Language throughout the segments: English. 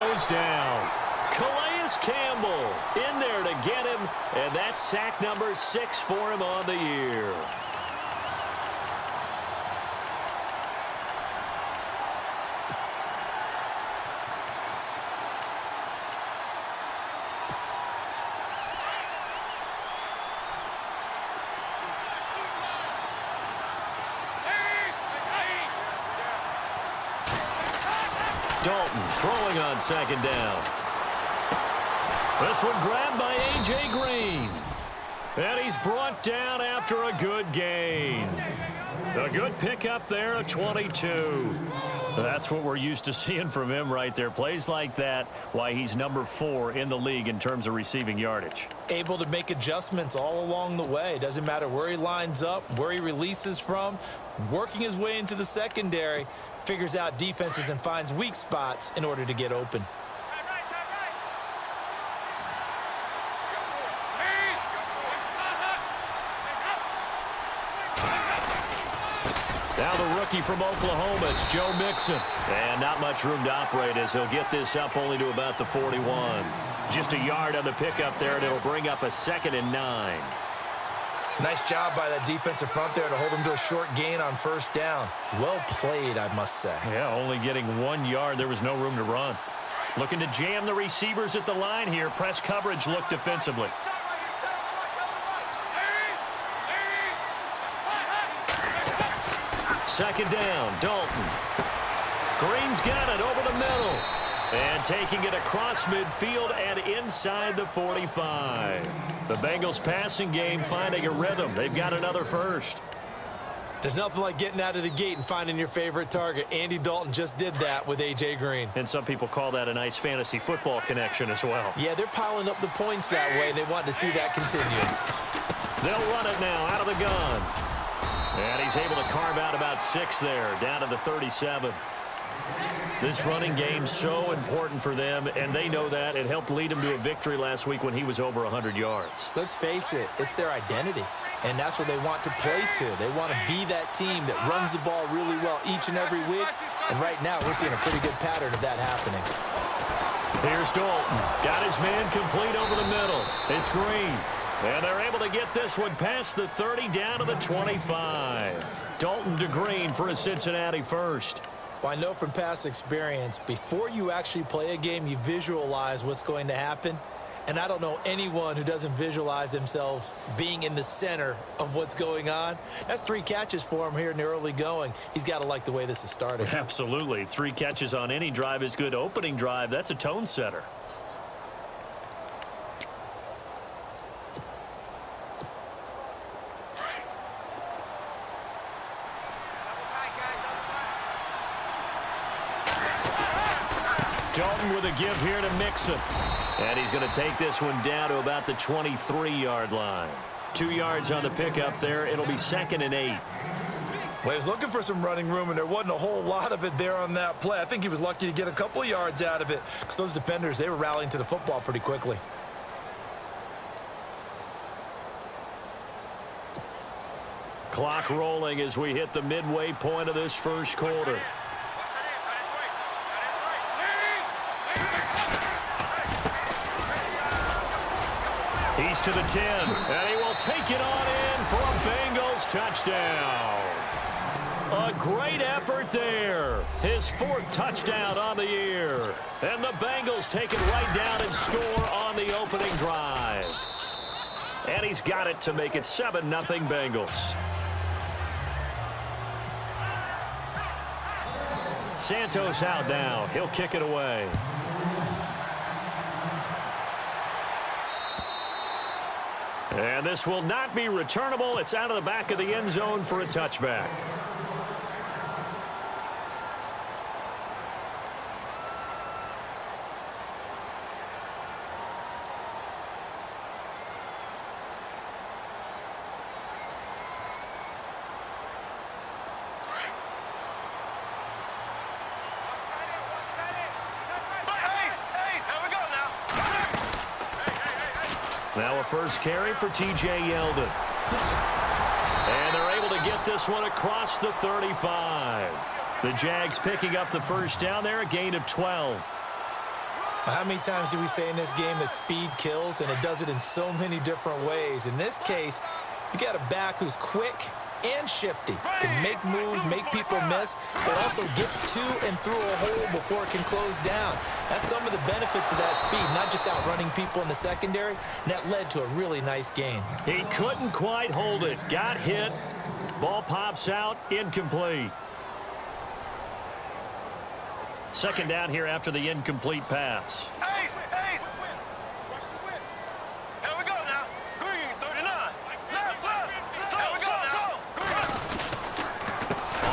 Goes down. Calais Campbell in there to get him, and that's sack number 6 for him on the year. Dalton throwing on second down. This one grabbed by A.J. Green. And he's brought down after a good gain. A good pickup there at 22. That's what we're used to seeing from him right there. Plays like that, why he's number 4 in the league in terms of receiving yardage. Able to make adjustments all along the way. Doesn't matter where he lines up, where he releases from. Working his way into the secondary. Figures out defenses and finds weak spots in order to get open. Now the rookie from Oklahoma, it's Joe Mixon. And not much room to operate as he'll get this up only to about the 41. Just a yard on the pickup there, and it'll bring up a 2nd and 9. Nice job by that defensive front there to hold him to a short gain on first down. Well played, I must say. Yeah, only getting 1 yard. There was no room to run. Looking to jam the receivers at the line here. Press coverage look defensively. Second down, Dalton. Green's got it over the middle. And taking it across midfield and inside the 45. The Bengals passing game finding a rhythm. They've got another first. There's nothing like getting out of the gate and finding your favorite target. Andy Dalton just did that with A.J. Green. And some people call that a nice fantasy football connection as well. Yeah, they're piling up the points that way, and they want to see that continue. They'll run it now out of the gun. And he's able to carve out about 6 there, down to the 37. This running game so important for them, and they know that. It helped lead them to a victory last week when he was over 100 yards. Let's face it, it's their identity, and that's what they want to play to. They want to be that team that runs the ball really well each and every week, and right now we're seeing a pretty good pattern of that happening. Here's Dalton. Got his man complete over the middle. It's Green. And they're able to get this one past the 30 down to the 25. Dalton to Green for a Cincinnati first. Well, I know from past experience, before you actually play a game, you visualize what's going to happen. And I don't know anyone who doesn't visualize themselves being in the center of what's going on. That's 3 catches for him here in the early going. He's got to like the way this is started. Absolutely. 3 catches on any drive is good. Opening drive, that's a tone setter. Dalton with a give here to Mixon. And he's going to take this one down to about the 23-yard line. 2 yards on the pickup there. It'll be 2nd and 8. Well, he was looking for some running room, and there wasn't a whole lot of it there on that play. I think he was lucky to get a couple of yards out of it because those defenders, they were rallying to the football pretty quickly. Clock rolling as we hit the midway point of this first quarter. He's to the 10, and he will take it on in for a Bengals touchdown. A great effort there. His 4th touchdown on the year. And the Bengals take it right down and score on the opening drive. And he's got it to make it 7-0 Bengals. Santos out now. He'll kick it away. And this will not be returnable. It's out of the back of the end zone for a touchback. Now a first carry for T.J. Yeldon. And they're able to get this one across the 35. The Jags picking up the first down there, a gain of 12. How many times do we say in this game that speed kills, and it does it in so many different ways? In this case, you got a back who's quick and shifty, can make moves, make people miss, but also gets to and through a hole before it can close down. That's some of the benefits of that speed, not just outrunning people in the secondary, and that led to a really nice gain. He couldn't quite hold it. Got hit. Ball pops out, incomplete. Second down here after the incomplete pass. Ace! Ace! Here we go now. Green, 39. Left, left. Here we go now. Green.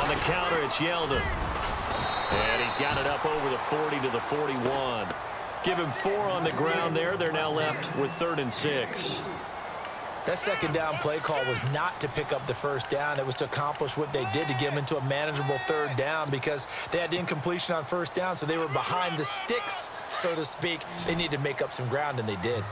On the counter, it's Yeldon. And he's got it up over the 40 to the 41. Give him 4 on the ground there. They're now left with 3rd and 6. That second down play call was not to pick up the first down. It was to accomplish what they did to get them into a manageable 3rd down because they had incompletion on first down, so they were behind the sticks, so to speak. They needed to make up some ground, and they did.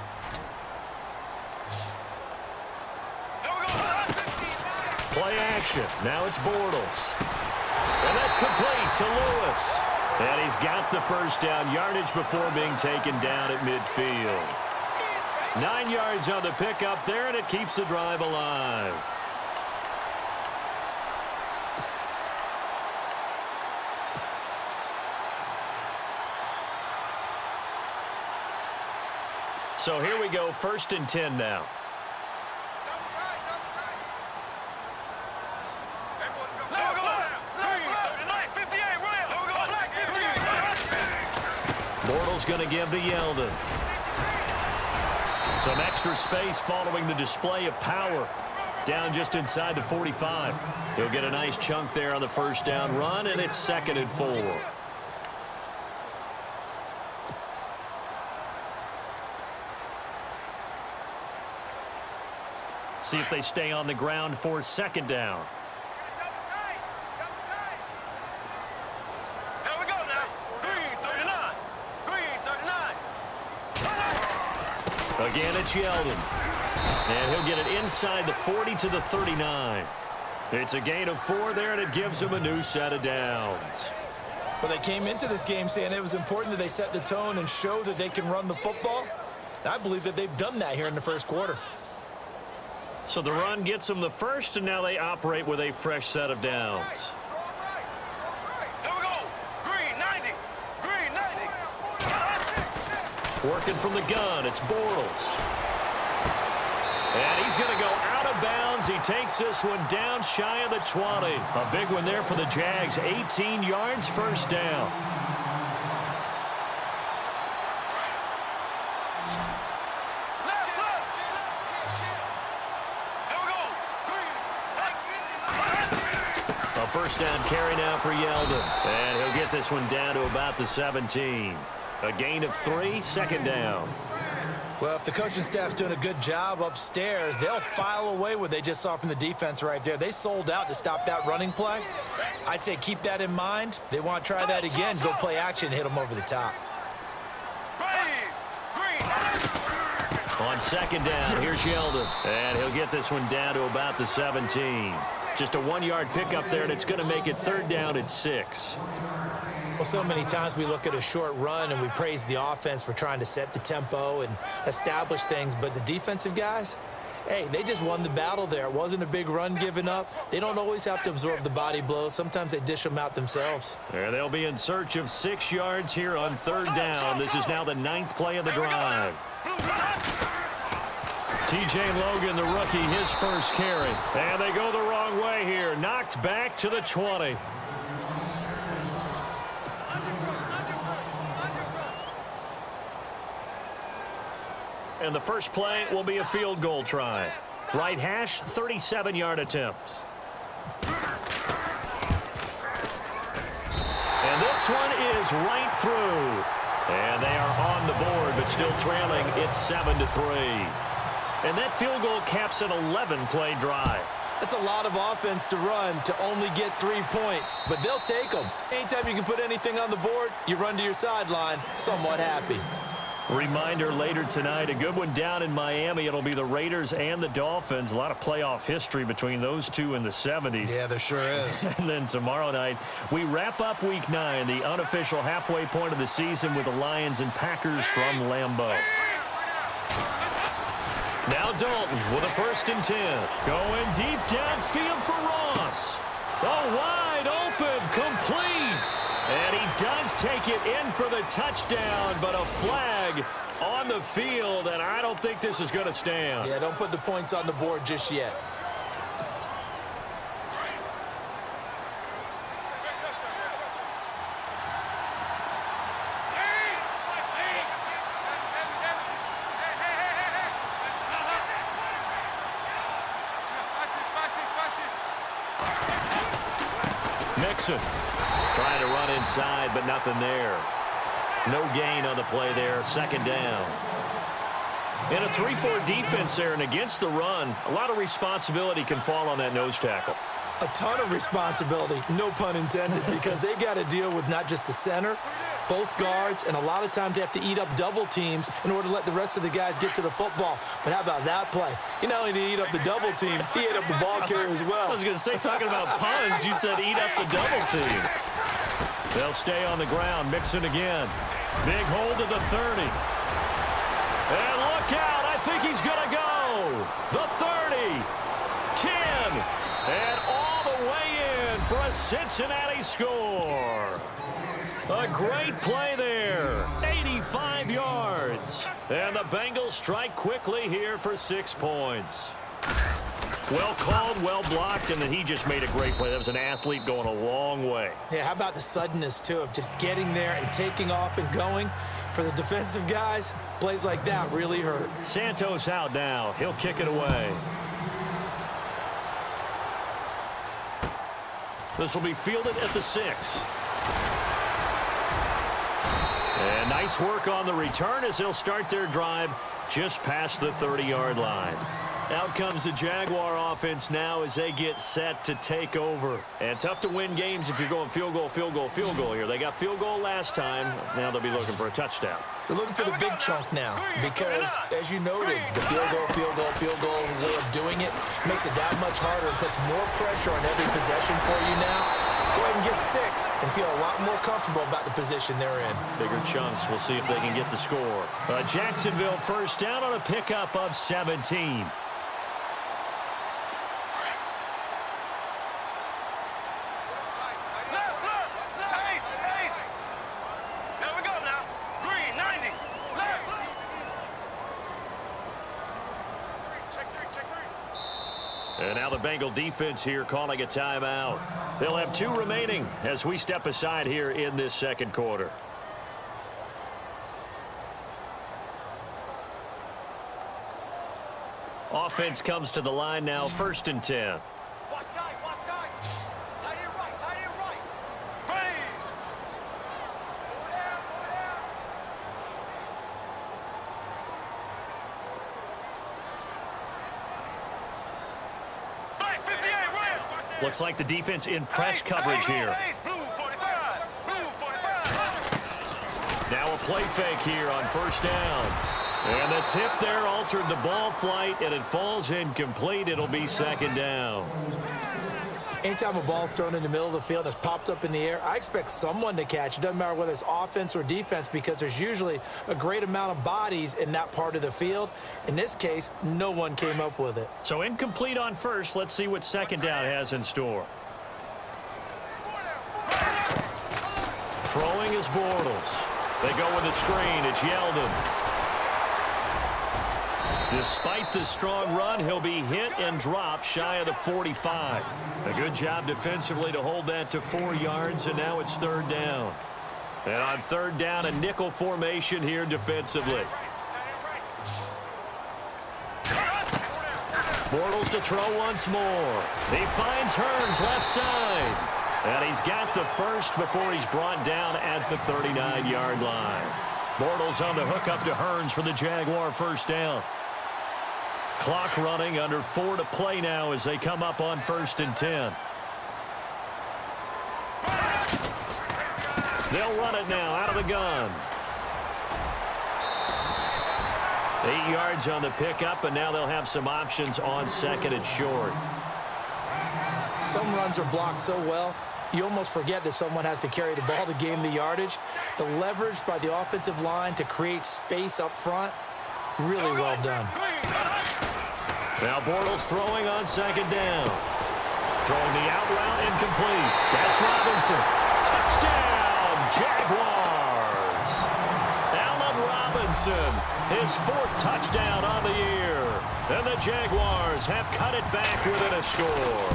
Play action. Now it's Bortles. And that's complete to Lewis. And he's got the first down, yardage before being taken down at midfield. 9 yards on the pickup there, and it keeps the drive alive. So here we go, 1st and 10 now. Bortles going to give to Yeldon. Some extra space following the display of power. Down just inside the 45. He'll get a nice chunk there on the first down run, and it's 2nd and 4. See if they stay on the ground for 2nd down. Here we go now. Green, 39. Green, 39. Again, it's Yeldon. And he'll get it inside the 40 to the 39. It's a gain of 4 there, and it gives him a new set of downs. Well, they came into this game saying it was important that they set the tone and show that they can run the football. And I believe that they've done that here in the first quarter. So the run gets them the first, and now they operate with a fresh set of downs. Here we go. Green, 90. Green, 90. Working from the gun, it's Bortles. And he's going to go out of bounds. He takes this one down shy of the 20. A big one there for the Jags. 18 yards, first down. A first down carry now for Yeldon. And he'll get this one down to about the 17. A gain of 3, 2nd down. Well, if the coaching staff's doing a good job upstairs, they'll file away what they just saw from the defense right there. They sold out to stop that running play. I'd say keep that in mind. They want to try that again, go play action, hit them over the top. On 2nd down, here's Yeldon. And he'll get this one down to about the 17. Just a 1-yard pickup there, and it's going to make it 3rd down at 6. Well, so many times we look at a short run and we praise the offense for trying to set the tempo and establish things, but the defensive guys, hey, they just won the battle there. It wasn't a big run given up. They don't always have to absorb the body blows. Sometimes they dish them out themselves. There they'll be in search of 6 yards here on 3rd down. This is now the 9th play of the drive. T.J. Logan, the rookie, his first carry. And they go the wrong way here. Knocked back to the 20. And the first play will be a field goal try. Right hash, 37-yard attempt. And this one is right through. And they are on the board, but still trailing. It's 7-3. And that field goal caps an 11-play drive. That's a lot of offense to run to only get 3 points, but they'll take them. Anytime you can put anything on the board, you run to your sideline somewhat happy. Reminder later tonight, a good one down in Miami. It'll be the Raiders and the Dolphins. A lot of playoff history between those two in the 70s. Yeah, there sure is. And then tomorrow night, we wrap up Week 9, the unofficial halfway point of the season with the Lions and Packers from Lambeau. Now Dalton with a 1st and 10. Going deep downfield for Ross. Oh, wide open, complete. And he does take it in for the touchdown, but a flag on the field, and I don't think this is going to stand. Yeah, don't put the points on the board just yet. Mixon trying to run inside, but nothing there. No gain on the play there. 2nd down. In a 3-4 defense there and against the run, a lot of responsibility can fall on that nose tackle. A ton of responsibility, no pun intended, because they got to deal with not just the center, both guards, and a lot of times they have to eat up double teams in order to let the rest of the guys get to the football. But how about that play? He not only did he eat up the double team, he ate up the ball carrier as well. I was going to say, talking about puns, you said eat up the double team. They'll stay on the ground. Mixon again. Big hold to the 30. And look out. I think he's going to go. The 30. 10. And all the way in for a Cincinnati score. A great play there. 85 yards. And the Bengals strike quickly here for 6 points. Well called, well blocked, and then he just made a great play. That was an athlete going a long way. Yeah, how about the suddenness, too, of just getting there and taking off and going? For the defensive guys, plays like that really hurt. Santos out now. He'll kick it away. This will be fielded at the 6. And nice work on the return as they'll start their drive just past the 30-yard line. Out comes the Jaguar offense now as they get set to take over. And tough to win games if you're going field goal, field goal, field goal here. They got field goal last time. Now they'll be looking for a touchdown. They're looking for the big chunk now because, as you noted, the field goal way of doing it makes it that much harder and puts more pressure on every possession for you now. Go ahead and get 6 and feel a lot more comfortable about the position they're in. Bigger chunks. We'll see if they can get the score. Jacksonville 1st down on a pickup of 17. And now the Bengal defense here calling a timeout. They'll have 2 remaining as we step aside here in this 2nd quarter. Offense comes to the line now, 1st and 10. Watch tight, watch tight. Tight end right, tight end right. Ready. Go down, go down. Black 58, right. Looks like the defense in press coverage here. Blue 45, blue 45. Now a play fake here on 1st down. And the tip there altered the ball flight, and it falls incomplete. It'll be 2nd down. Anytime a ball's thrown in the middle of the field that's popped up in the air, I expect someone to catch. It doesn't matter whether it's offense or defense because there's usually a great amount of bodies in that part of the field. In this case, no one came up with it. So incomplete on 1st. Let's see what 2nd down has in store. Throwing is Bortles. They go with a screen. It's Yeldon. Despite the strong run, he'll be hit and dropped shy of the 45. A good job defensively to hold that to 4 yards, and now it's 3rd down. And on 3rd down, a nickel formation here defensively. Bortles to throw once more. He finds Hearns left side. And he's got the 1st before he's brought down at the 39-yard line. Bortles on the hook up to Hearns for the Jaguar 1st down. Clock running, under 4 to play now as they come up on 1st and 10. They'll run it now out of the gun. 8 yards on the pickup, and now they'll have some options on second and short. Some runs are blocked so well, you almost forget that someone has to carry the ball to gain the yardage. The leverage by the offensive line to create space up front, really well done. Now Bortles throwing on second down. Throwing the out route incomplete. That's Robinson. Touchdown, Jaguars. Allen Robinson, his 4th touchdown on the year. And the Jaguars have cut it back within a score.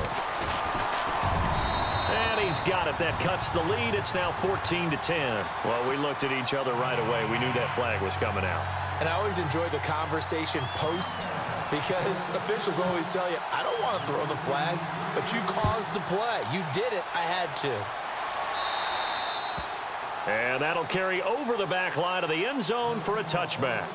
And he's got it. That cuts the lead. It's now 14-10. Well, we looked at each other right away. We knew that flag was coming out. And I always enjoy the conversation post because officials always tell you, I don't want to throw the flag, but you caused the play. You did it. I had to. And that'll carry over the back line of the end zone for a touchback.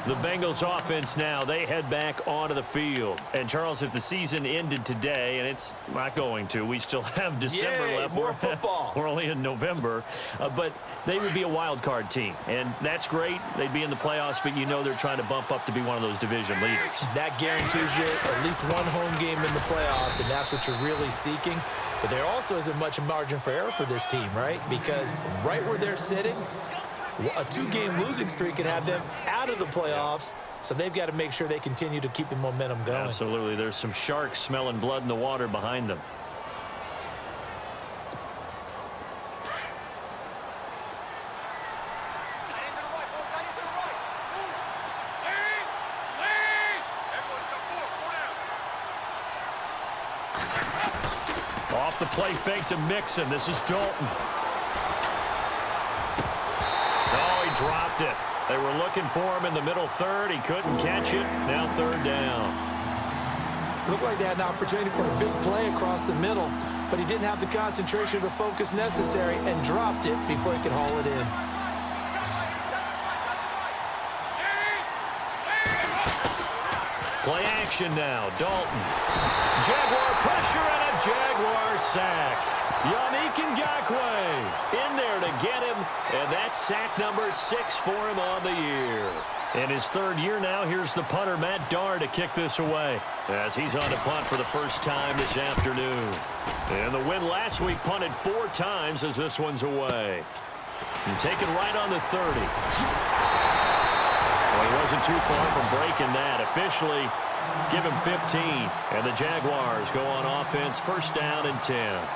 The Bengals offense now, they head back onto the field. And, Charles, if the season ended today, and it's not going to, we still have December left. More football. We're only in November. But they would be a wild card team. And that's great. They'd be in the playoffs, but you know they're trying to bump up to be one of those division leaders. That guarantees you at least one home game in the playoffs, and that's what you're really seeking. But there also isn't much margin for error for this team, right? Because right where they're sitting, a 2-game losing streak could have them out of the playoffs, so they've got to make sure they continue to keep the momentum going. Absolutely. There's some sharks smelling blood in the water behind them. Off the play fake to Mixon. This is Dalton. Dropped it. They were looking for him in the middle third. He couldn't catch it. Now 3rd down. Looked like they had an opportunity for a big play across the middle, but he didn't have the concentration or the focus necessary and dropped it before he could haul it in. Play action now. Dalton. Jaguar pressure and a Jaguar sack. Yannick Ngakoue in there to get him, and that's sack number 6 for him on the year. In his 3rd year now, here's the punter, Matt Darr, to kick this away as he's on to punt for the first time this afternoon. And the win last week punted 4 times as this one's away. And taken right on the 30. Well, he wasn't too far from breaking that. Officially, give him 15. And the Jaguars go on offense, 1st down and 10.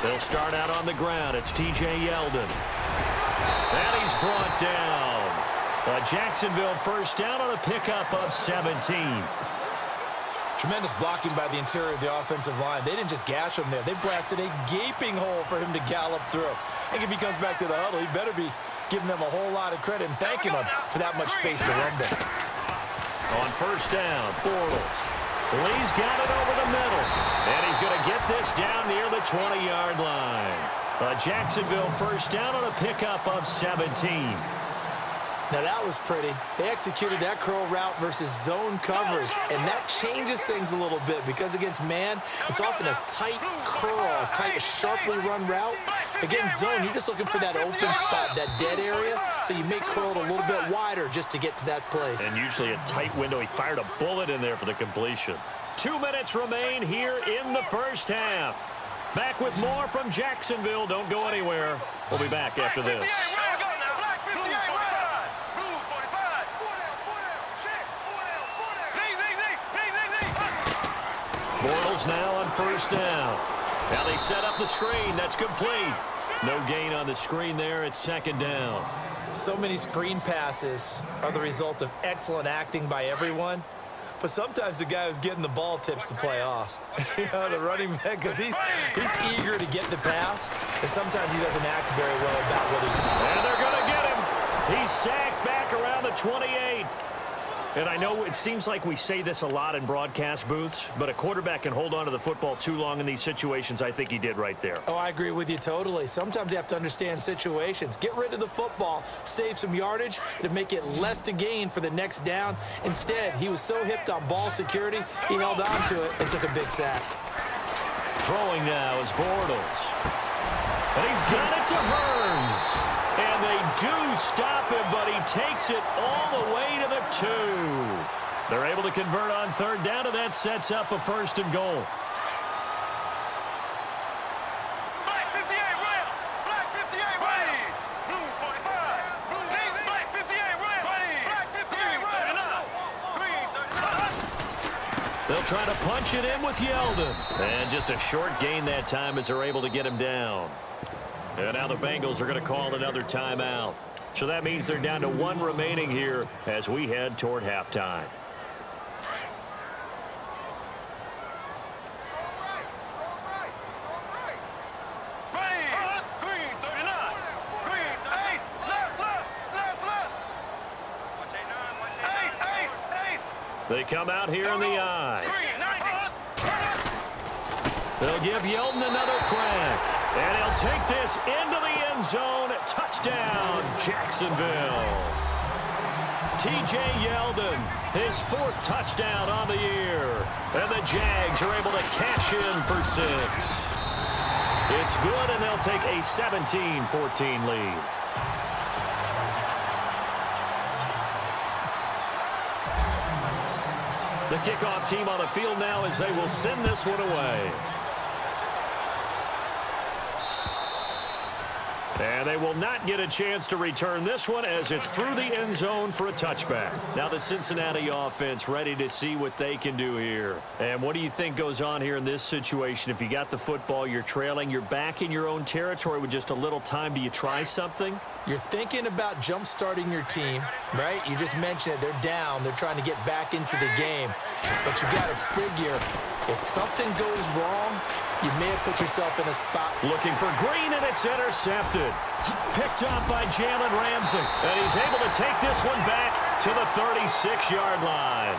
They'll start out on the ground. It's T.J. Yeldon. And he's brought down. A Jacksonville 1st down on a pickup of 17. Tremendous blocking by the interior of the offensive line. They didn't just gash him there. They blasted a gaping hole for him to gallop through. I think if he comes back to the huddle, he better be giving them a whole lot of credit and thanking them for that much space to rumble. On 1st down, Bortles. Lee's got it over the middle. And he's going to get this down near the 20-yard line. A Jacksonville 1st down on a pickup of 17. Now that was pretty. They executed that curl route versus zone coverage, and that changes things a little bit because against man, it's often a tight curl, a tight, sharply run route. Against zone, you're just looking for that open spot, that dead area, so you make curl a little bit wider just to get to that place. And usually a tight window. He fired a bullet in there for the completion. 2 minutes remain here in the 1st half. Back with more from Jacksonville. Don't go anywhere. We'll be back after this. Bortles now on 1st down. Now they set up the screen. That's complete. No gain on the screen there. It's 2nd down. So many screen passes are the result of excellent acting by everyone. But sometimes the guy who's getting the ball tips the play off. The running back, because he's eager to get the pass, and sometimes he doesn't act very well about whether he's... And they're going to get him. He's sacked back around the 28. And I know it seems like we say this a lot in broadcast booths, but a quarterback can hold on to the football too long in these situations. I think he did right there. Oh, I agree with you totally. Sometimes you have to understand situations. Get rid of the football, save some yardage to make it less to gain for the next down. Instead, he was so hipped on ball security, he held on to it and took a big sack. Throwing now is Bortles. And he's got it to Hearns. And they do stop him, but he takes it all the way to the 2. They're able to convert on third down, and that sets up a 1st and goal. Black 58, rail. Black 58, ready. Blue 45. Blue easy. Black 58, rail. Ready. Black 58, rail. Green 39. They'll try to punch it in with Yeldon. And just a short gain that time as they're able to get him down. And now the Bengals are going to call another timeout. So that means they're down to 1 remaining here as we head toward halftime. They come out here in the eye. They'll give Yeldon another crack. And he'll take this into the end zone. Touchdown, Jacksonville. T.J. Yeldon, his 4th touchdown on the year. And the Jags are able to cash in for 6. It's good, and they'll take a 17-14 lead. The kickoff team on the field now as they will send this one away. And they will not get a chance to return this one as it's through the end zone for a touchback. Now the Cincinnati offense ready to see what they can do here. And what do you think goes on here in this situation? If you got the football, you're trailing, you're back in your own territory with just a little time. Do you try something? You're thinking about jump-starting your team, right? You just mentioned it. They're down. They're trying to get back into the game. But you got to figure, if something goes wrong, you may have put yourself in a spot. Looking for Green, and it's intercepted. Picked up by Jalen Ramsey. And he's able to take this one back to the 36-yard line.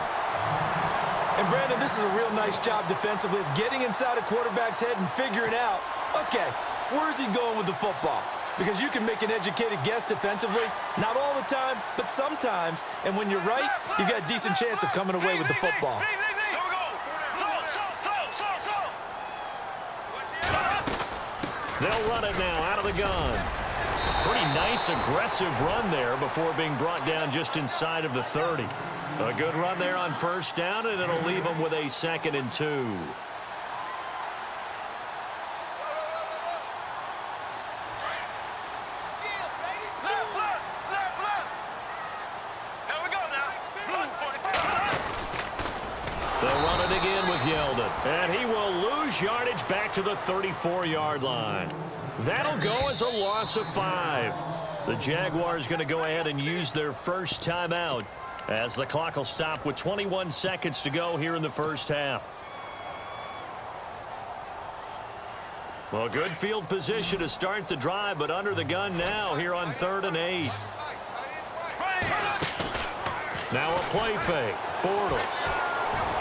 And, Brandon, this is a real nice job defensively of getting inside a quarterback's head and figuring out, okay, where's he going with the football? Because you can make an educated guess defensively. Not all the time, but sometimes. And when you're right, you've got a decent chance of coming away with the football. They'll run it now out of the gun. Pretty nice, aggressive run there before being brought down just inside of the 30. A good run there on 1st down, and it'll leave them with a 2nd and 2. They'll run it again with Yeldon. And he will lose yardage back to the 34-yard line. That'll go as a loss of 5. The Jaguars going to go ahead and use their first timeout as the clock will stop with 21 seconds to go here in the first half. Well, good field position to start the drive, but under the gun now here on 3rd and 8. Now a play fake. Bortles.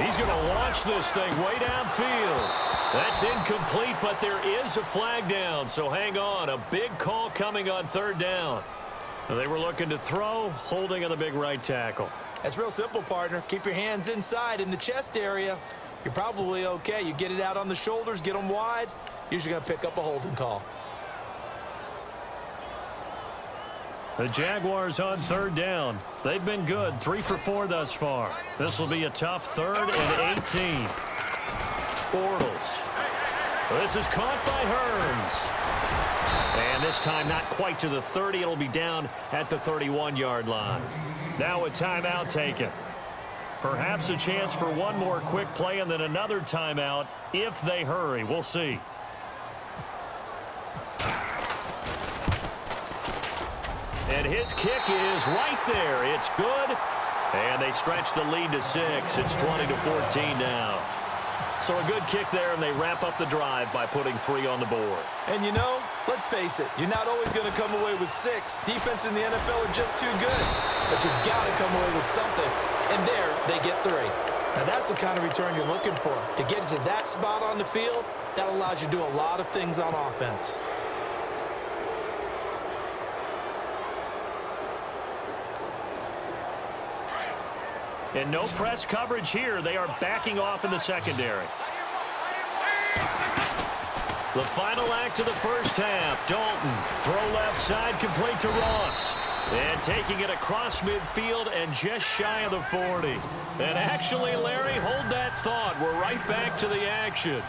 He's going to launch this thing way downfield. That's incomplete, but there is a flag down, so hang on. A big call coming on 3rd down. They were looking to throw, holding on the big right tackle. That's real simple, partner. Keep your hands inside in the chest area. You're probably okay. You get it out on the shoulders, get them wide. Usually going to pick up a holding call. The Jaguars on 3rd down. They've been good, 3 for 4 thus far. This will be a tough 3rd and 18. Bortles. This is caught by Hearns. And this time not quite to the 30. It'll be down at the 31-yard line. Now a timeout taken. Perhaps a chance for one more quick play and then another timeout if they hurry. We'll see. And his kick is right there. It's good. And they stretch the lead to 6. It's 20-14 now. So a good kick there, and they wrap up the drive by putting 3 on the board. And you know, let's face it, you're not always going to come away with 6. Defense in the NFL are just too good. But you've got to come away with something. And there, they get 3. Now that's the kind of return you're looking for. To get to that spot on the field, that allows you to do a lot of things on offense. And no press coverage here. They are backing off in the secondary. The final act of the first half. Dalton, throw left side, complete to Ross. And taking it across midfield and just shy of the 40. And actually, Larry, hold that thought. We're right back to the action.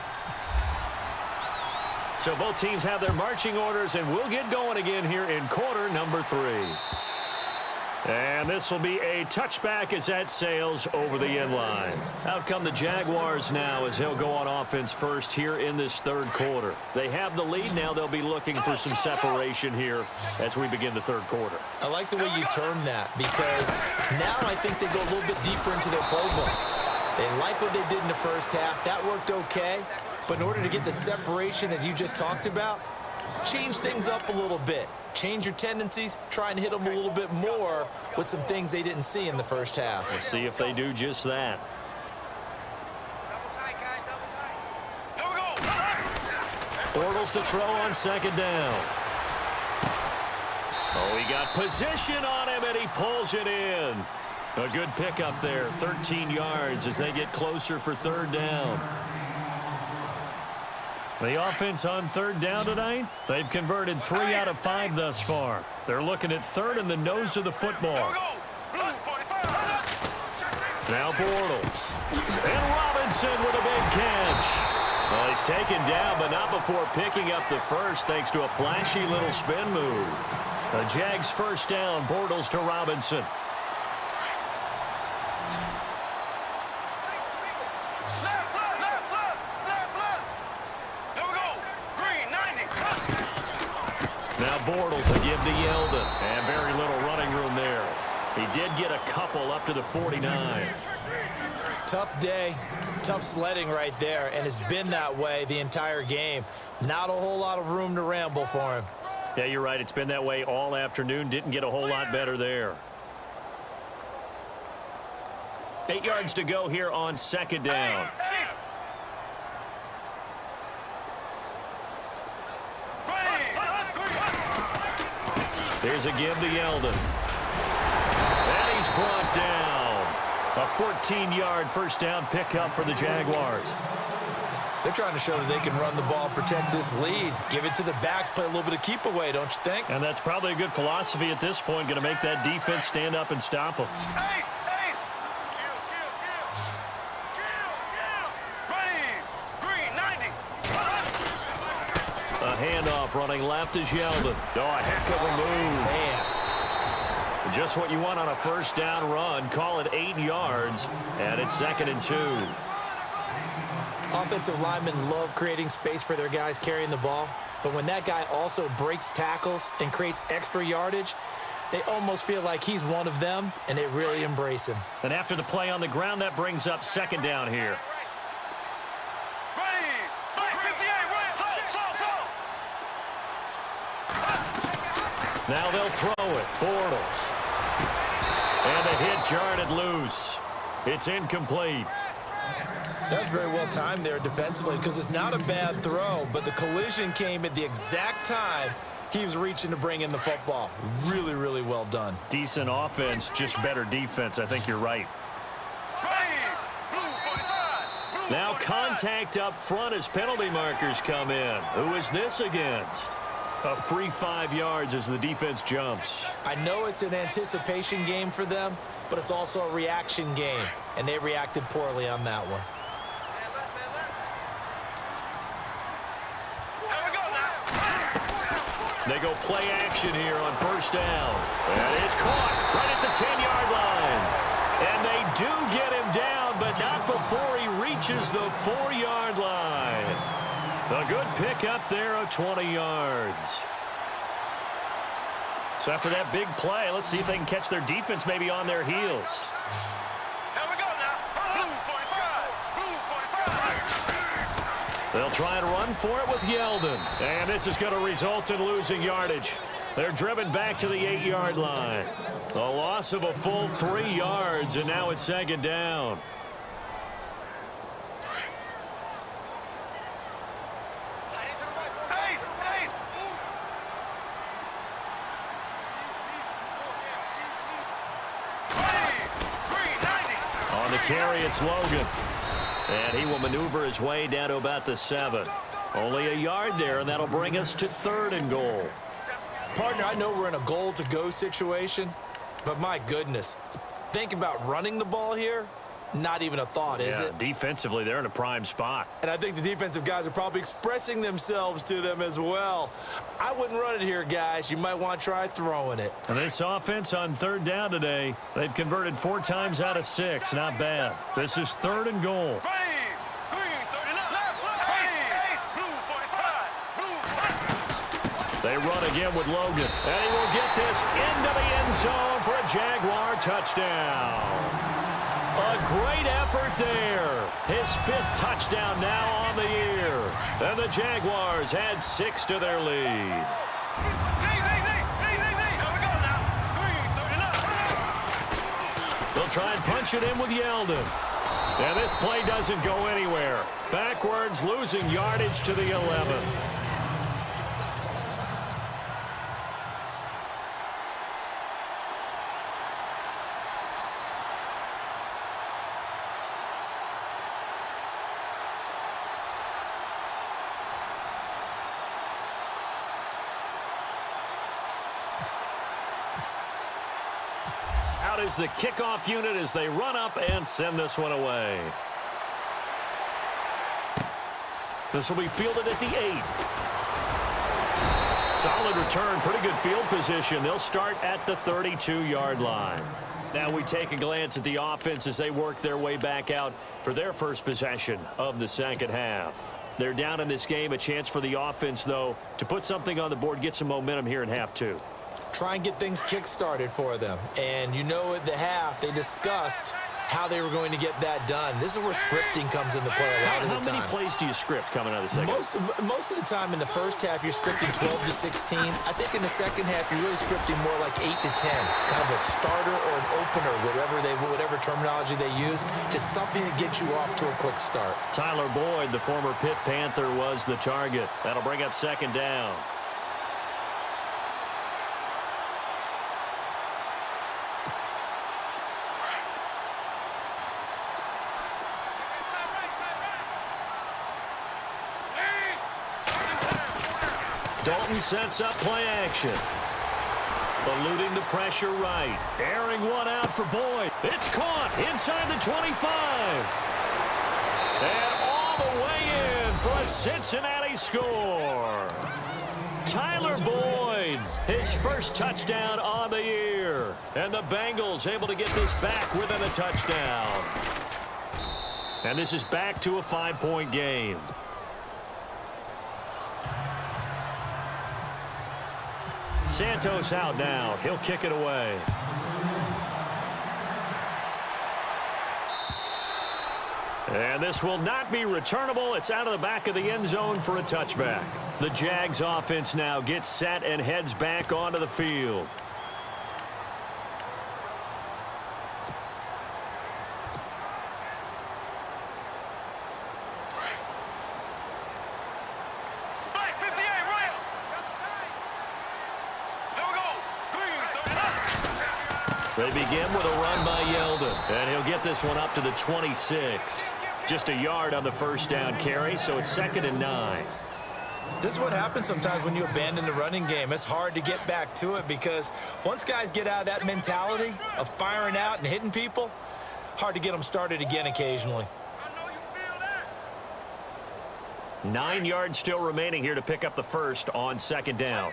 So both teams have their marching orders, and we'll get going again here in quarter number 3. And this will be a touchback as that sails over the end line. Out come the Jaguars now as they'll go on offense first here in this third quarter. They have the lead now. They'll be looking for some separation here as we begin the third quarter. I like the way you term that because now I think they go a little bit deeper into their playbook. They like what they did in the first half. That worked okay. But in order to get the separation that you just talked about, change things up a little bit. Change your tendencies, try and hit them a little bit more with some things they didn't see in the first half. We'll see if they do just that. Bortles to throw on second down. Oh, he got position on him, and he pulls it in. A good pickup there, 13 yards as they get closer for third down. The offense on third down tonight, they've converted 3 out of 5 thus far. They're looking at third in the nose of the football. Now Bortles. And Robinson with a big catch. Well, he's taken down, but not before picking up the first thanks to a flashy little spin move. The Jags first down, Bortles to Robinson. Now Bortles will give to Yeldon. And very little running room there. He did get a couple up to the 49. Tough day, tough sledding right there, and it's been that way the entire game. Not a whole lot of room to ramble for him. Yeah, you're right. It's been that way all afternoon. Didn't get a whole lot better there. 8 yards to go here on second down. There's a give to Yeldon. And he's brought down. A 14-yard first down pickup for the Jaguars. They're trying to show that they can run the ball, protect this lead. Give it to the backs, play a little bit of keep away, don't you think? And that's probably a good philosophy at this point. Going to make that defense stand up and stop them. A handoff running left is Yeldon. Oh, a heck of a move. Man. Just what you want on a first down run. Call it 8 yards, and it's 2nd and 2. Offensive linemen love creating space for their guys carrying the ball, but when that guy also breaks tackles and creates extra yardage, they almost feel like he's one of them, and they really embrace him. And after the play on the ground, that brings up second down here. Now they'll throw it. Bortles. And the hit jarred it loose. It's incomplete. That's very well timed there defensively because it's not a bad throw, but the collision came at the exact time he was reaching to bring in the football. Really, really well done. Decent offense, just better defense. I think you're right. Now contact up front as penalty markers come in. Who is this against? A free 5 yards as the defense jumps. I know it's an anticipation game for them, but it's also a reaction game, and they reacted poorly on that one. They go play action here on first down. That is caught right at the 10-yard line. And they do get him down, but not before he reaches the 4-yard line. A good pick up there of 20 yards. So after that big play, let's see if they can catch their defense maybe on their heels. They'll try and run for it with Yeldon. And this is going to result in losing yardage. They're driven back to the 8-yard line. A loss of a full 3 yards, and now it's 2nd down. On the carry, it's Logan. And he will maneuver his way down to about the 7. Only a yard there, and that'll bring us to 3rd and goal. Partner, I know we're in a goal-to-go situation, but my goodness, think about running the ball here. Not even a thought, is it? Defensively, they're in a prime spot. And I think the defensive guys are probably expressing themselves to them as well. I wouldn't run it here, guys. You might want to try throwing it. And this offense on 3rd down today, they've converted 4 times out of 6. Not bad. This is 3rd and goal. Ready. Green 39. Ready. Blue 45. Blue. They run again with Logan. And he will get this into the end zone for a Jaguar touchdown. A great effort there. His 5th touchdown now on the year. And the Jaguars add 6 to their lead. Here we go now. Green 39. They'll try and punch it in with Yeldon. And this play doesn't go anywhere. Backwards, losing yardage to the 11. Out is the kickoff unit as they run up and send this one away. This will be fielded at the 8. Solid return, pretty good field position. They'll start at the 32-yard line. Now we take a glance at the offense as they work their way back out for their first possession of the second half. They're down in this game. A chance for the offense, though, to put something on the board, get some momentum here in half 2. Try and get things kick-started for them. And you know at the half, they discussed how they were going to get that done. This is where scripting comes into play a lot of the time. How many plays do you script coming out of the second? Most of the time in the first half, you're scripting 12 to 16. I think in the second half, you're really scripting more like 8 to 10. Kind of a starter or an opener, whatever terminology they use. Just something to get you off to a quick start. Tyler Boyd, the former Pitt Panther, was the target. That'll bring up 2nd down. Dalton sets up play action. Eluding the pressure right. Airing one out for Boyd. It's caught inside the 25. And all the way in for a Cincinnati score. Tyler Boyd, his first touchdown on the year. And the Bengals able to get this back within a touchdown. And this is back to a 5-point game. Santos out now. He'll kick it away. And this will not be returnable. It's out of the back of the end zone for a touchback. The Jags offense now gets set and heads back onto the field. They begin with a run by Yeldon, and he'll get this one up to the 26. Just a yard on the first down carry, so it's 2nd and 9. This is what happens sometimes when you abandon the running game. It's hard to get back to it because once guys get out of that mentality of firing out and hitting people, hard to get them started again occasionally. 9 yards still remaining here to pick up the first on 2nd down.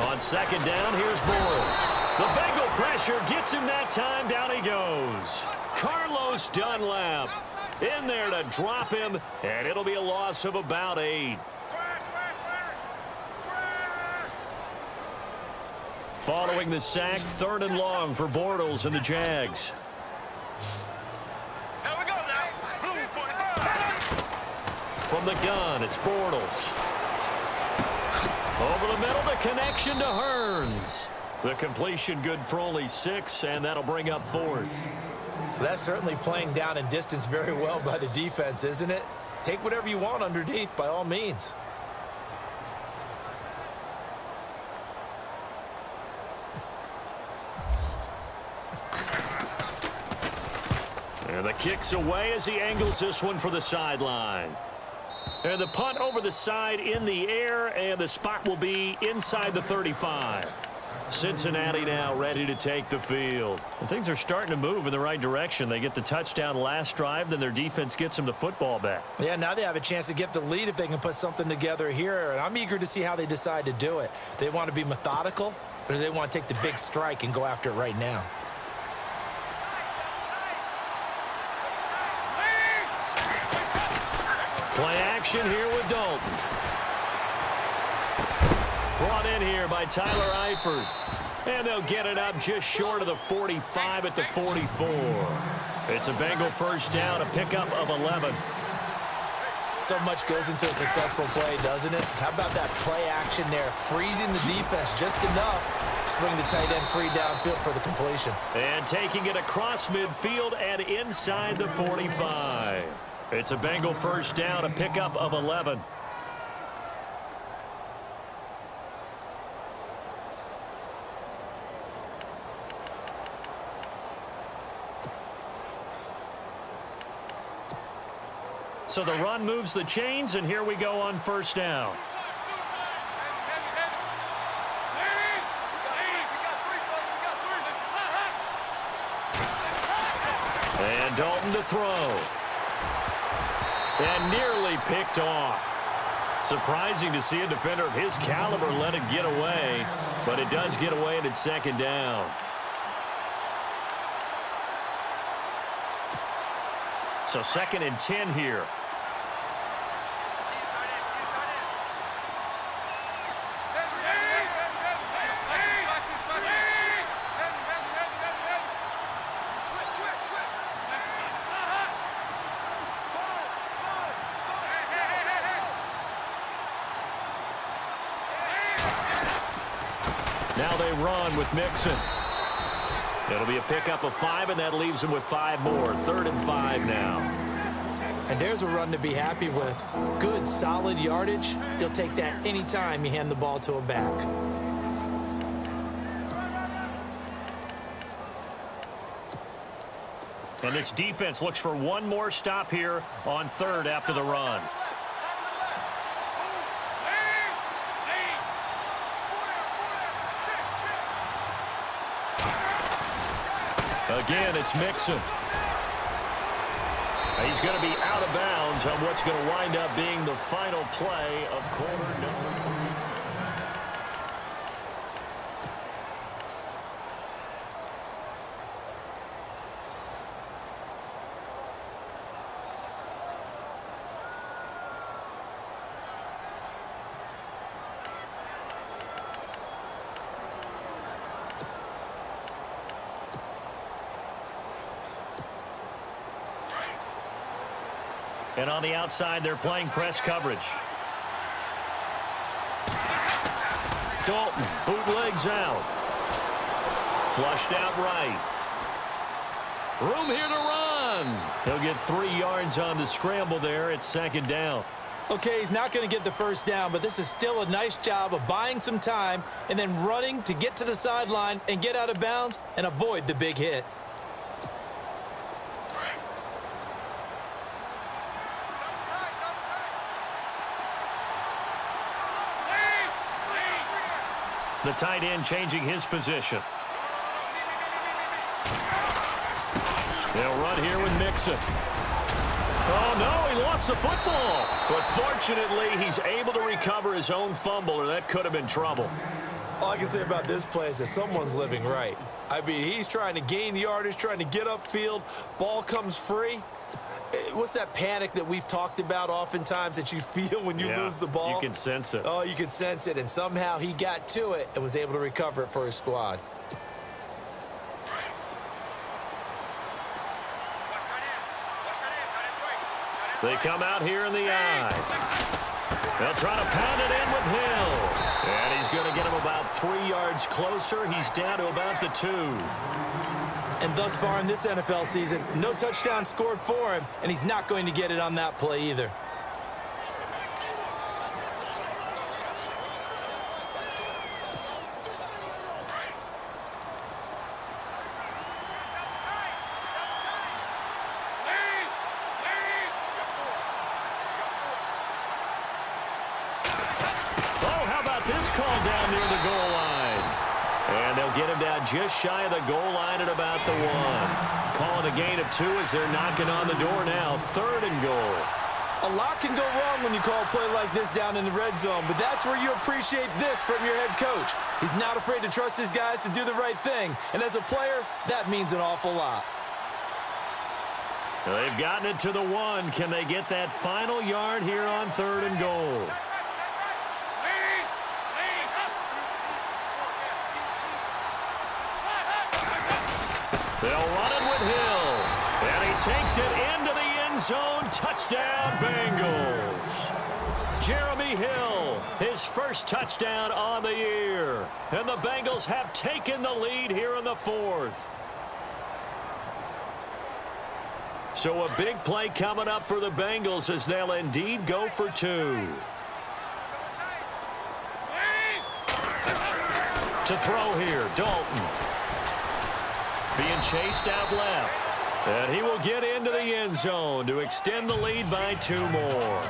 On 2nd down, here's Bortles. The Bengal pressure gets him that time. Down he goes. Carlos Dunlap in there to drop him, and it'll be a loss of about 8. Following the sack, 3rd and long for Bortles and the Jags. Here we go now. Blue 45. From the gun, it's Bortles. Over the middle, the connection to Hearns. The completion good for only 6, and that'll bring up 4th. That's certainly playing down and distance very well by the defense, isn't it? Take whatever you want underneath, by all means. And the kick's away as he angles this one for the sideline. And the punt over the side in the air, and the spot will be inside the 35. Cincinnati now ready to take the field. And things are starting to move in the right direction. They get the touchdown last drive, then their defense gets them the football back. Yeah, now they have a chance to get the lead if they can put something together here, and I'm eager to see how they decide to do it. Do they want to be methodical, or do they want to take the big strike and go after it right now? Play action here with Dalton. Brought in here by Tyler Eifert. And they'll get it up just short of the 45 at the 44. It's a Bengal first down, a pickup of 11. So much goes into a successful play, doesn't it? How about that play action there? Freezing the defense just enough. Swing the tight end free downfield for the completion. And taking it across midfield and inside the 45. It's a Bengal first down, a pickup of 11. So the run moves the chains, and here we go on first down. And Dalton to throw. And nearly picked off. Surprising to see a defender of his caliber let it get away, but it does get away, and it's second down. So 2nd and 10 here. Now they run with Mixon. It'll be a pickup of 5, and that leaves them with 5 more. 3rd and 5 now. And there's a run to be happy with. Good, solid yardage. You'll take that anytime you hand the ball to a back. And this defense looks for one more stop here on 3rd after the run. Again, it's Mixon. He's going to be out of bounds on what's going to wind up being the final play of quarter number 3. And on the outside, they're playing press coverage. Dalton bootlegs out. Flushed out right. Room here to run. He'll get 3 yards on the scramble there. It's 2nd down. Okay, he's not going to get the first down, but this is still a nice job of buying some time and then running to get to the sideline and get out of bounds and avoid the big hit. The tight end changing his position. They'll run here with Mixon. Oh, no, he lost the football. But fortunately, he's able to recover his own fumble, or that could have been trouble. All I can say about this play is that someone's living right. I mean, he's trying to gain yardage, trying to get upfield. Ball comes free. What's that panic that we've talked about oftentimes that you feel when you lose the ball? You can sense it. Oh, you can sense it, and somehow he got to it and was able to recover it for his squad. They come out here in the eye. They'll try to pound it in with Hill. And he's going to get him about 3 yards closer. He's down to about the 2. And thus far in this NFL season, no touchdown scored for him, and he's not going to get it on that play either. get him down just shy of the goal line at about the 1. Calling a gain of 2 as they're knocking on the door now. 3rd and goal. A lot can go wrong when you call a play like this down in the red zone, but that's where you appreciate this from your head coach. He's not afraid to trust his guys to do the right thing, and as a player, that means an awful lot. They've gotten it to the 1. Can they get that final yard here on 3rd and goal? They'll run it with Hill. And he takes it into the end zone. Touchdown, Bengals. Jeremy Hill, his first touchdown on the year. And the Bengals have taken the lead here in the 4th. So a big play coming up for the Bengals as they'll indeed go for 2. To throw here, Dalton. Being chased out left. And he will get into the end zone to extend the lead by 2 more.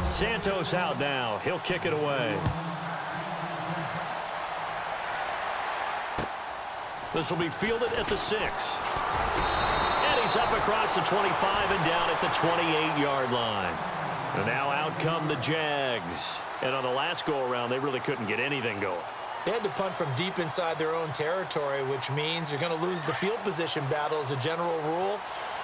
Santos out now. He'll kick it away. This will be fielded at the 6. And he's up across the 25 and down at the 28-yard line. And now out come the Jags. And on the last go-around, they really couldn't get anything going. They had to punt from deep inside their own territory, which means you're going to lose the field position battle as a general rule.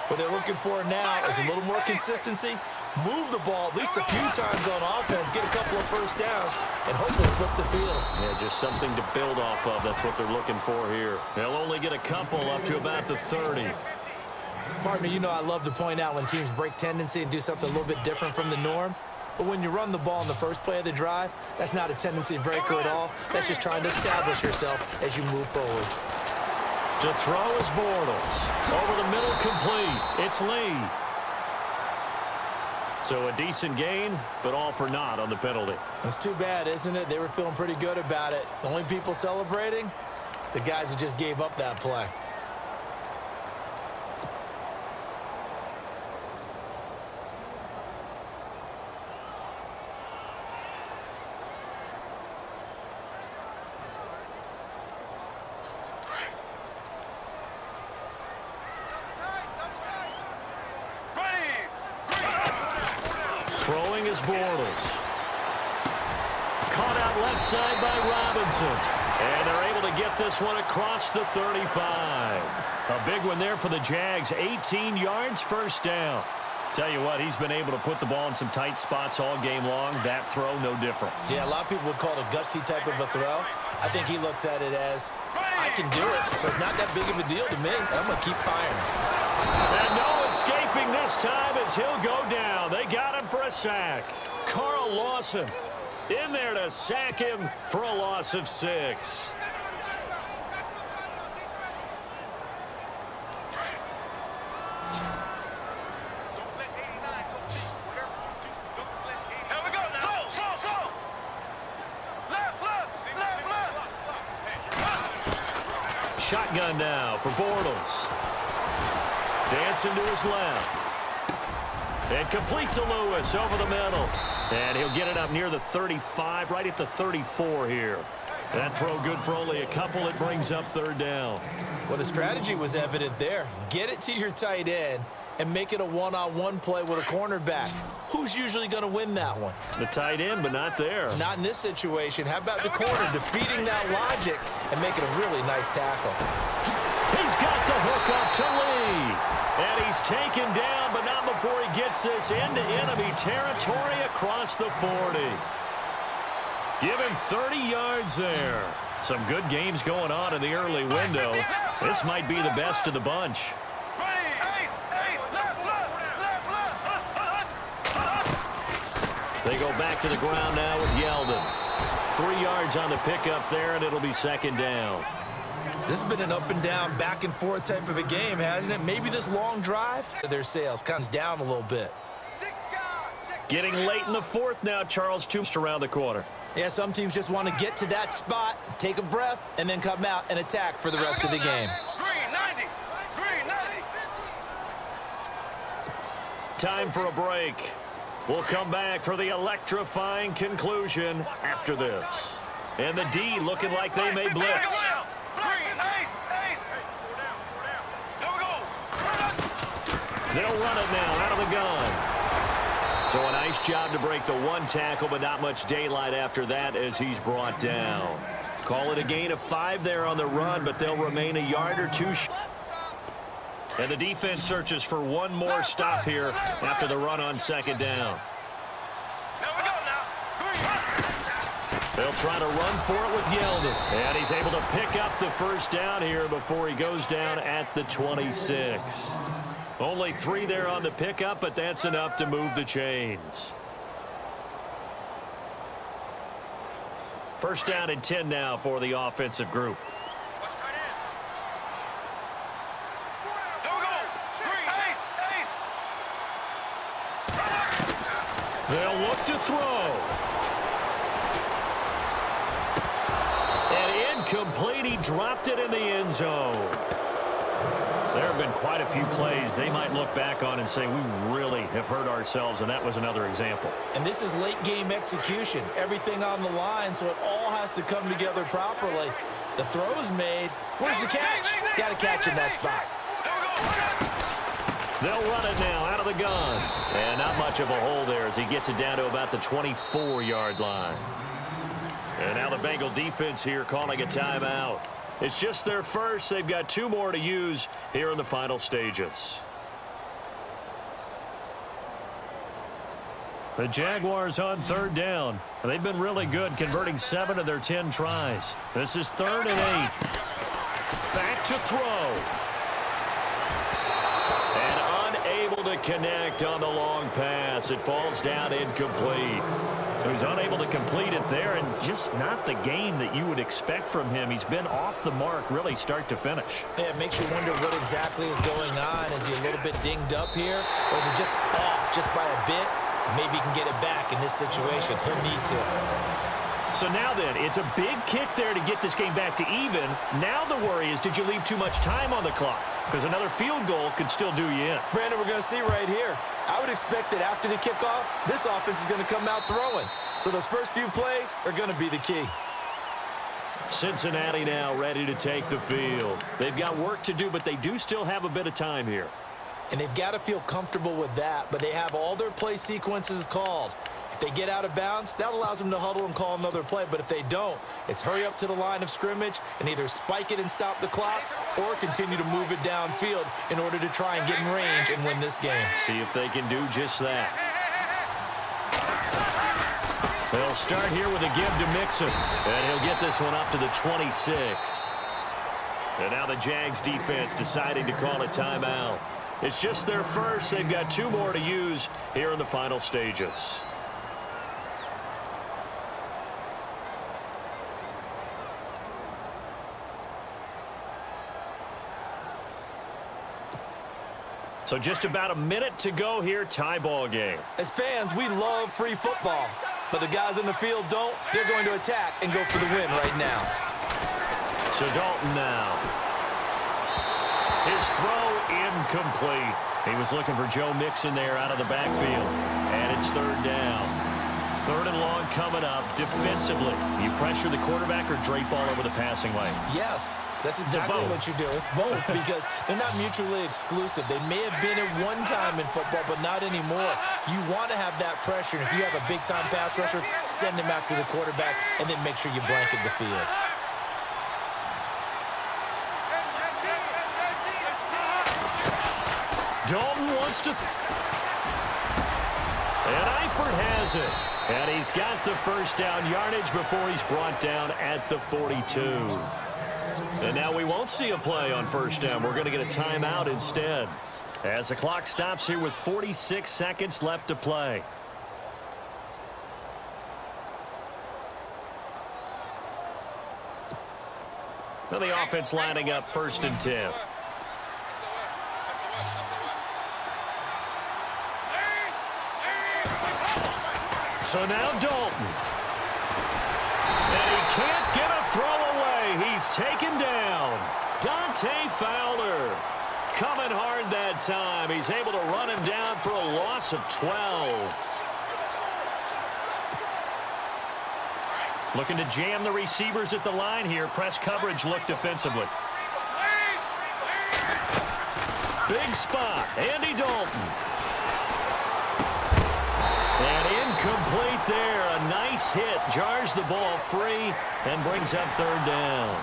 What they're looking for now is a little more consistency, move the ball at least a few times on offense, get a couple of first downs, and hopefully flip the field. Yeah, just something to build off of. That's what they're looking for here. They'll only get a couple up to about the 30. Partner, you know I love to point out when teams break tendency and do something a little bit different from the norm. But when you run the ball in the first play of the drive, that's not a tendency breaker at all. That's just trying to establish yourself as you move forward. To throw is Bortles. Over the middle, complete. It's Lee. So a decent gain, but all for naught on the penalty. It's too bad, isn't it? They were feeling pretty good about it. The only people celebrating, the guys who just gave up that play. Throwing is Bortles. Caught out left side by Robinson. And they're able to get this one across the 35. A big one there for the Jags. 18 yards, first down. Tell you what, he's been able to put the ball in some tight spots all game long. That throw, no different. Yeah, a lot of people would call it a gutsy type of a throw. I think he looks at it as, I can do it, so it's not that big of a deal to me. I'm going to keep firing. And no escaping this time as he'll go down. They got him for a sack. Carl Lawson in there to sack him for a loss of 6. Shotgun now for Bortles. Dancing to his left. And complete to Lewis over the middle. And he'll get it up near the 35, right at the 34 here. That throw good for only a couple. It brings up 3rd down. Well, the strategy was evident there. Get it to your tight end and make it a one-on-one play with a cornerback. Who's usually going to win that one? The tight end, but not there. Not in this situation. How about the corner defeating that logic and making a really nice tackle? He's got the hook up to Lee. And he's taken down, but not before he gets this into enemy territory across the 40. Give him 30 yards there. Some good games going on in the early window. This might be the best of the bunch. They go back to the ground now with Yeldon. 3 yards on the pickup there, and it'll be 2nd down. This has been an up and down, back and forth type of a game, hasn't it? Maybe this long drive, their sales comes down a little bit. Getting late in the 4th now, Charles, 2 around the corner. Yeah, some teams just want to get to that spot, take a breath, and then come out and attack for the rest of the game. Green, 90. time for a break. We'll come back for the electrifying conclusion after this. And the D looking like they may blitz. They'll run it now out of the gun. So a nice job to break the one tackle, but not much daylight after that as he's brought down. Call it a gain of 5 there on the run, but they'll remain a yard or two. And the defense searches for one more stop here after the run on second down. They'll try to run for it with Yeldon. And he's able to pick up the first down here before he goes down at the 26. Only 3 there on the pickup, but that's enough to move the chains. First down and 10 now for the offensive group. They'll look to throw. And incomplete. He dropped it in the end zone. There have been quite a few plays they might look back on and say, we really have hurt ourselves, and that was another example. And this is late game execution. Everything on the line, so it all has to come together properly. The throw's made. Where's the catch? Got to catch in that spot. They'll run it now out of the gun. And not much of a hole there as he gets it down to about the 24-yard line. And now the Bengal defense here calling a timeout. It's just their first. They've got 2 more to use here in the final stages. The Jaguars on third down. They've been really good, converting 7 of their 10 tries. This is 3rd and 8. Back to throw. And unable to connect on the long pass. It falls down incomplete. So he's unable to complete it there, and just not the game that you would expect from him. He's been off the mark really start to finish. Yeah, it makes you wonder what exactly is going on. Is he a little bit dinged up here, or is it just off just by a bit? Maybe he can get it back in this situation. He'll need to. So now then, it's a big kick there to get this game back to even. Now the worry is, did you leave too much time on the clock? Because another field goal could still do you in. Brandon, we're going to see right here. I would expect that after the kickoff, this offense is going to come out throwing. So those first few plays are going to be the key. Cincinnati now ready to take the field. They've got work to do, but they do still have a bit of time here. And they've got to feel comfortable with that, but they have all their play sequences called. If they get out of bounds, that allows them to huddle and call another play. But if they don't, it's hurry up to the line of scrimmage and either spike it and stop the clock or continue to move it downfield in order to try and get in range and win this game. See if they can do just that. They'll start here with a give to Mixon, and he'll get this one up to the 26. And now the Jags defense deciding to call a timeout. It's just their first. They've got 2 more to use here in the final stages. So just about a minute to go here, tie ball game. As fans, we love free football, but the guys in the field don't. They're going to attack and go for the win right now. So Dalton now. His throw incomplete. He was looking for Joe Mixon there out of the backfield. And it's 3rd down. 3rd and long coming up defensively. You pressure the quarterback or drape all over the passing lane? Yes, that's exactly what you do. It's both because they're not mutually exclusive. They may have been at one time in football, but not anymore. You want to have that pressure. And if you have a big-time pass rusher, send him after the quarterback and then make sure you blanket the field. Dalton wants to... And Eifert has it. And he's got the first down yardage before he's brought down at the 42. And now we won't see a play on first down. We're going to get a timeout instead. As the clock stops here with 46 seconds left to play. So the offense lining up 1st and 10. So now Dalton. And he can't get a throw away. He's taken down. Dante Fowler coming hard that time. He's able to run him down for a loss of 12. Looking to jam the receivers at the line here. Press coverage look defensively. Big spot. Andy Dalton. And incomplete there. A nice hit. Jars the ball free and brings up third down.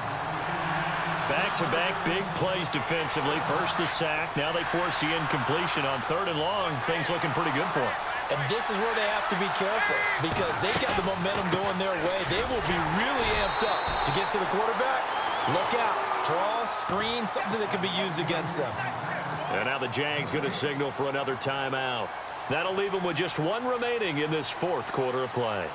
Back-to-back big plays defensively. First the sack. Now they force the incompletion on third and long. Things looking pretty good for them. And this is where they have to be careful because they've got the momentum going their way. They will be really amped up to get to the quarterback. Look out. Draw, screen, something that can be used against them. And now the Jags going to signal for another timeout. That'll leave them with just one remaining in this fourth quarter of play.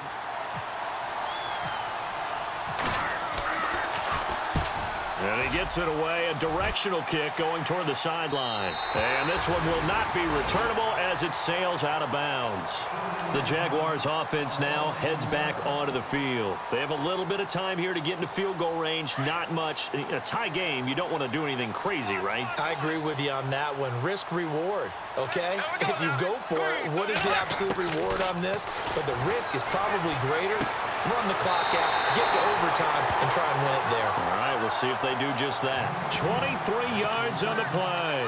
And he gets it away, a directional kick going toward the sideline. And this one will not be returnable as it sails out of bounds. The Jaguars offense now heads back onto the field. They have a little bit of time here to get into field goal range, not much. A tie game, you don't want to do anything crazy, right? I agree with you on that one. Risk reward, okay? If you go for it, what is the absolute reward on this? But the risk is probably greater. Run the clock out, get to overtime, and try and win it there. All right, we'll see if they do just that. 23 yards on the play.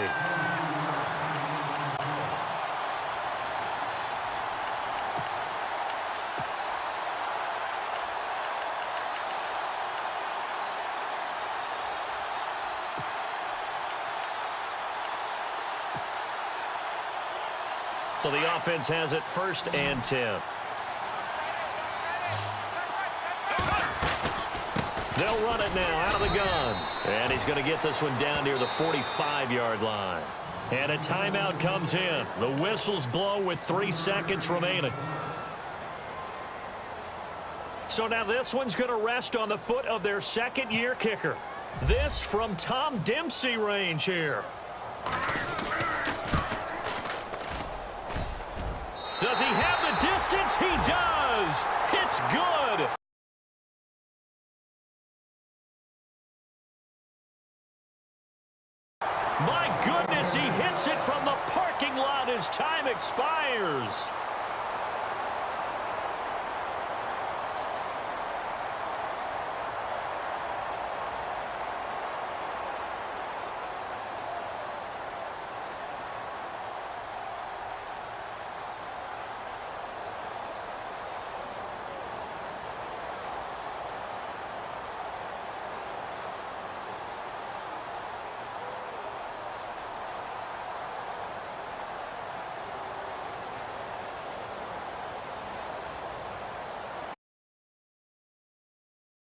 So the offense has it 1st and 10. They'll run it now out of the gun. And he's going to get this one down near the 45-yard line. And a timeout comes in. The whistles blow with 3 seconds remaining. So now this one's going to rest on the foot of their second-year kicker. This from Tom Dempsey range here. Does he have the distance? He does. It's good. My goodness, he hits it from the parking lot as time expires.